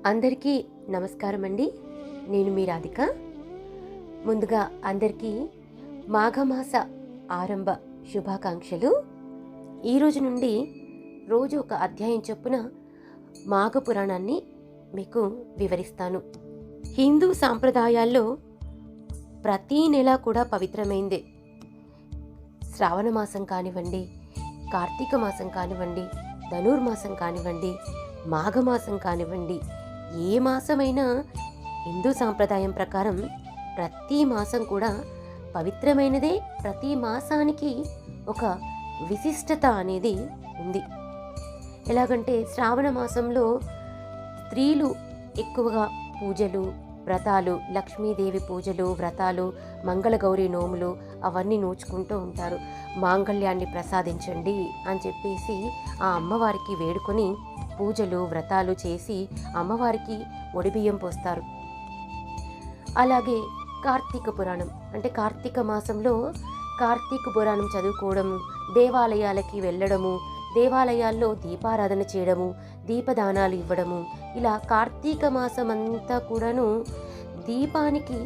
అందరికీ నమస్కారం అండి. నేను మీ రాధిక. ముందుగా అందరికీ మాఘమాస ఆరంభ శుభాకాంక్షలు. ఈరోజు నుండి రోజు ఒక అధ్యాయం చొప్పున మాఘ పురాణాన్ని మీకు వివరిస్తాను. హిందూ సాంప్రదాయాల్లో ప్రతీ నెల కూడా పవిత్రమైందే. శ్రావణ మాసం కానివ్వండి, కార్తీక మాసం కానివ్వండి, ధనుర్మాసం కానివ్వండి, మాఘమాసం కానివ్వండి, ఏ మాసమైనా హిందూ సాంప్రదాయం ప్రకారం ప్రతి మాసం కూడా పవిత్రమైనదే. ప్రతి మాసానికి ఒక విశిష్టత అనేది ఉంది. ఎలాగంటే శ్రావణ మాసంలో స్త్రీలు ఎక్కువగా పూజలు, వ్రతాలు, లక్ష్మీదేవి పూజలు, వ్రతాలు, మంగళగౌరి నోములు అవన్నీ నోచుకుంటూ ఉంటారు. మాంగళ్యాన్ని ప్రసాదించండి అని చెప్పేసి ఆ అమ్మవారికి వేడుకొని పూజలు, వ్రతాలు చేసి అమ్మవారికి ఒడిబియ్యం పోస్తారు. అలాగే కార్తీక పురాణం అంటే కార్తీక మాసంలో కార్తీక పురాణం చదువుకోవడము, దేవాలయాలకి వెళ్ళడము, దేవాలయాల్లో దీపారాధన చేయడము, దీపదానాలు ఇవ్వడము, ఇలా కార్తీక మాసం అంతా కూడాను దీపానికి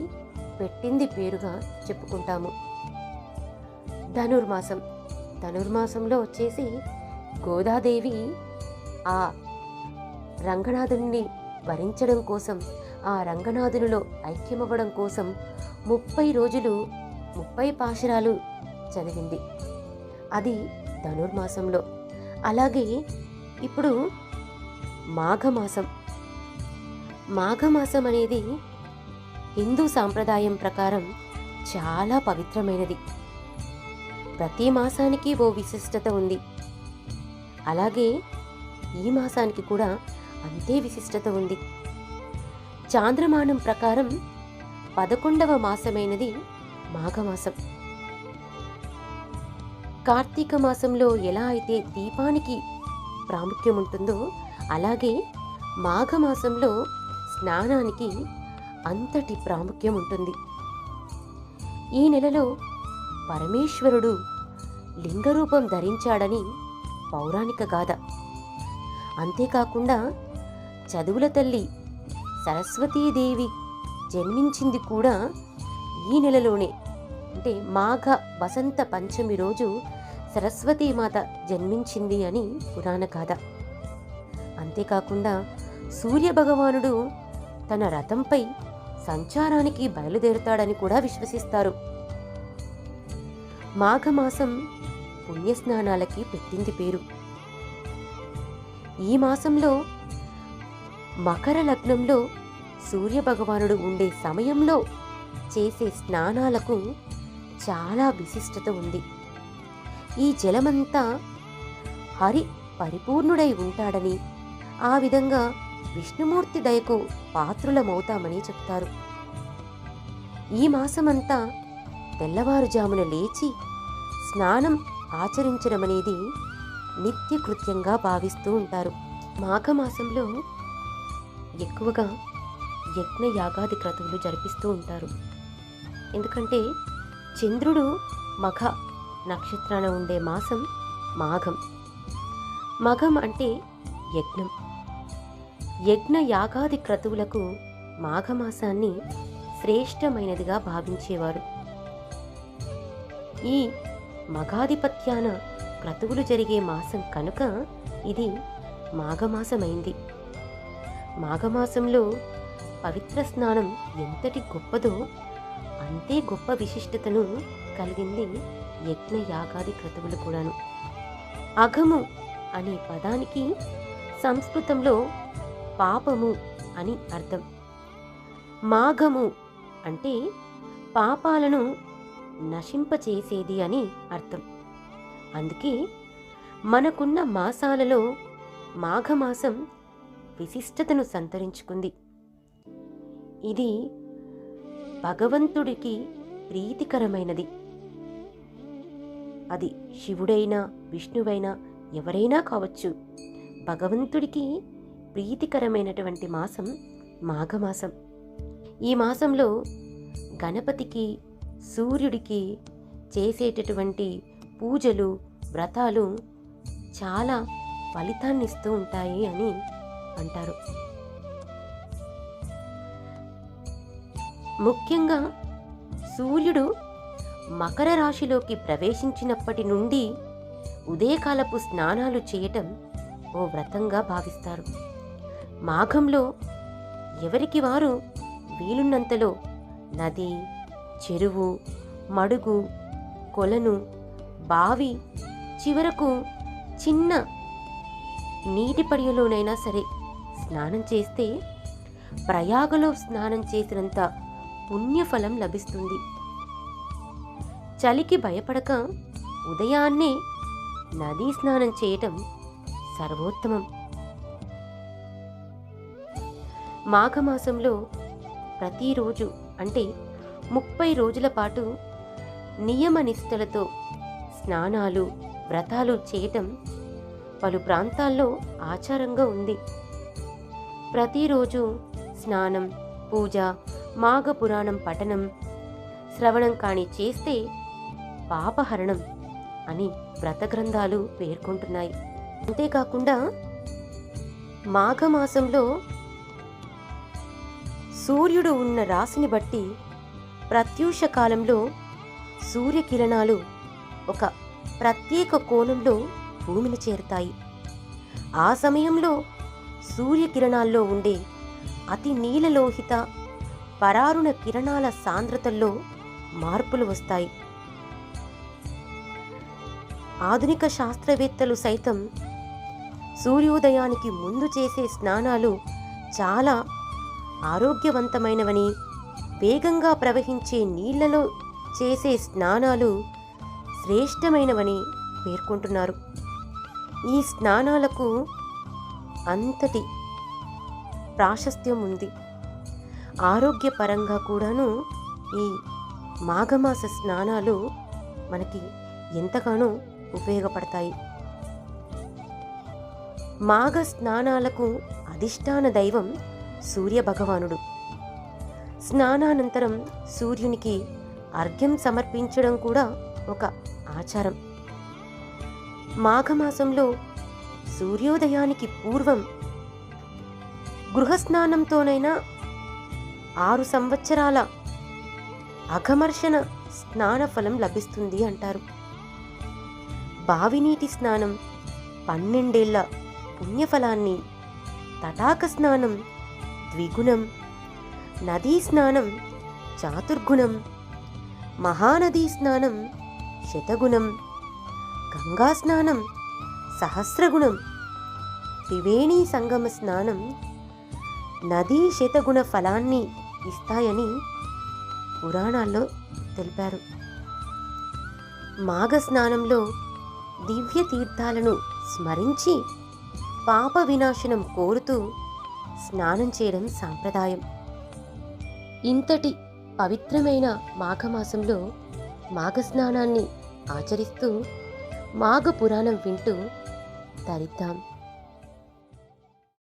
పెట్టింది పేరుగా చెప్పుకుంటాము. ధనుర్మాసంలో వచ్చేసి గోదాదేవి ఆ రంగనాథుని వరించడం కోసం, ఆ రంగనాథునిలో ఐక్యమవ్వడం కోసం 30 రోజులు 30 పాశురాలు చదివింది. అది ధనుర్మాసంలో. అలాగే ఇప్పుడు మాఘమాసం అనేది హిందూ సాంప్రదాయం ప్రకారం చాలా పవిత్రమైనది. ప్రతి మాసానికి ఓ విశిష్టత ఉంది. అలాగే ఈ మాసానికి కూడా అంతే విశిష్టత ఉంది. చాంద్రమానం ప్రకారం 11వ మాసమైనది మాఘమాసం. కార్తీక మాసంలో ఎలా అయితే దీపానికి ప్రాముఖ్యం ఉంటుందో అలాగే మాఘమాసంలో స్నానానికి అంతటి ప్రాముఖ్యం ఉంటుంది. ఈ నెలలో పరమేశ్వరుడు లింగరూపం ధరించాడని పౌరాణిక గాథ. అంతేకాకుండా చదువుల తల్లి సరస్వతీదేవి జన్మించింది కూడా ఈ నెలలోనే. అంటే మాఘ వసంత పంచమి రోజు సరస్వతీమాత జన్మించింది అని పురాణ గాథ. అంతేకాకుండా సూర్యభగవానుడు తన రథంపై సంచారానికి బయలుదేరుతాడని కూడా విశ్వసిస్తారు. మాఘమాసం పుణ్యస్నానాలకి పెట్టింది పేరు. ఈ మాసంలో మకర లగ్నంలో సూర్యభగవానుడు ఉండే సమయంలో చేసే స్నానాలకు చాలా విశిష్టత ఉంది. ఈ జలమంతా హరి పరిపూర్ణుడై ఉంటాడని, ఆ విధంగా విష్ణుమూర్తి దయకు పాత్రులమవుతామని చెప్తారు. ఈ మాసమంతా తెల్లవారుజామున లేచి స్నానం ఆచరించడం అనేది నిత్యకృత్యంగా భావిస్తూ ఉంటారు. మాఘమాసంలో ఎక్కువగా యజ్ఞ యాగాది క్రతువులు జరిపిస్తూ ఉంటారు. ఎందుకంటే చంద్రుడు మఘ నక్షత్రాన ఉండే మాసం మాఘం. మఘం అంటే యజ్ఞం. యజ్ఞ యాగాది క్రతువులకు మాఘమాసాన్ని శ్రేష్టమైనదిగా భావించేవారు. ఈ మఘాధిపత్యాన క్రతువులు జరిగే మాసం కనుక ఇది మాఘమాసమైంది. మాఘమాసంలో పవిత్ర స్నానం ఎంతటి గొప్పదో అంతే గొప్ప విశిష్టతను కలిగింది యజ్ఞ యాగాది క్రతువులు కూడాను. అఘము అనే పదానికి సంస్కృతంలో పాపము అని అర్థం. మాఘము అంటే పాపాలను నశింపచేసేది అని అర్థం. అందుకే మనకున్న మాసాలలో మాఘమాసం విశిష్టతను సంతరించుకుంది. ఇది భగవంతుడికి ప్రీతికరమైనది. అది శివుడైనా విష్ణువైనా ఎవరైనా కావచ్చు. భగవంతుడికి ప్రీతికరమైనటువంటి మాసం మాఘమాసం. ఈ మాసంలో గణపతికి, సూర్యుడికి చేసేటటువంటి పూజలు, వ్రతాలు చాలా ఫలితాన్ని ఇస్తూ ఉంటాయి అని అంటారు. ముఖ్యంగా సూర్యుడు మకర రాశిలోకి ప్రవేశించినప్పటి నుండి ఉదయకాలపు స్నానాలు చేయటం ఓ వ్రతంగా భావిస్తారు. మాఘంలో ఎవరికి వారు వీలున్నంతలో నది, చెరువు, మడుగు, కొలను, బావి, చివరకు చిన్న నీటి పడియలోనైనా సరే స్నానం చేస్తే ప్రయాగలో స్నానం చేసినంత పుణ్యఫలం లభిస్తుంది. చలికి భయపడక ఉదయాన్నే నదీ స్నానం చేయటం సర్వోత్తమం. మాఘమాసంలో ప్రతిరోజు అంటే 30 రోజుల పాటు నియమనిష్టలతో స్నానాలు, వ్రతాలు చేయటం పలు ప్రాంతాల్లో ఆచారంగా ఉంది. ప్రతిరోజు స్నానం, పూజ, మాఘ పురాణం పఠనం, శ్రవణం కాని చేస్తే పాపహరణం అని వ్రత గ్రంథాలు పేర్కొంటున్నాయి. అంతేకాకుండా మాఘమాసంలో సూర్యుడు ఉన్న రాశిని బట్టి ప్రత్యూష కాలంలో సూర్యకిరణాలు ఒక ప్రత్యేక కోణంలో భూమిని చేరుతాయి. ఆ సమయంలో సూర్యకిరణాల్లో ఉండే అతి నీలలోహిత పరారుణ కిరణాల సాంద్రతల్లో మార్పులు వస్తాయి. ఆధునిక శాస్త్రవేత్తలు సైతం సూర్యోదయానికి ముందు చేసే స్నానాలు చాలా ఆరోగ్యవంతమైనవని, వేగంగా ప్రవహించే నీళ్లలో చేసే స్నానాలు శ్రేష్టమైనవని పేర్కొంటున్నారు. ఈ స్నానాలకు అంతటి ప్రాశస్త్యం ఉంది. ఆరోగ్యపరంగా కూడాను ఈ మాఘమాస స్నానాలు మనకి ఎంతగానో ఉపయోగపడతాయి. మాఘ స్నానాలకు అధిష్టాన దైవం సూర్య భగవానుడు. స్నానానంతరం సూర్యునికి అర్ఘ్యం సమర్పించడం కూడా ఒక ఆచారం. మాఘమాసంలో సూర్యోదయానికి పూర్వం గృహస్నానంతోనైనా 6 సంవత్సరాల అఘమర్షణ స్నాన ఫలం లభిస్తుంది అంటారు. బావినీటి స్నానం 12 ఏళ్ల పుణ్యఫలాన్ని, తటాక స్నానం ద్విగుణం, నదీ స్నానం చాతుర్గుణం, మహానదీ స్నానం శతగుణం, గంగా స్నానం సహస్రగుణం, త్రివేణీ సంగమ స్నానం నదీ శతగుణ ఫలాన్ని ఇస్తాయని పురాణాల్లో తెలిపారు. మాఘ స్నానంలో దివ్య తీర్థాలను స్మరించి పాప వినాశనం కోరుతూ స్నానం చేయడం సాంప్రదాయం. ఇంతటి పవిత్రమైన మాఘమాసంలో మాఘస్నానాన్ని ఆచరిస్తూ మాఘ పురాణం వింటూ తరిద్దాం.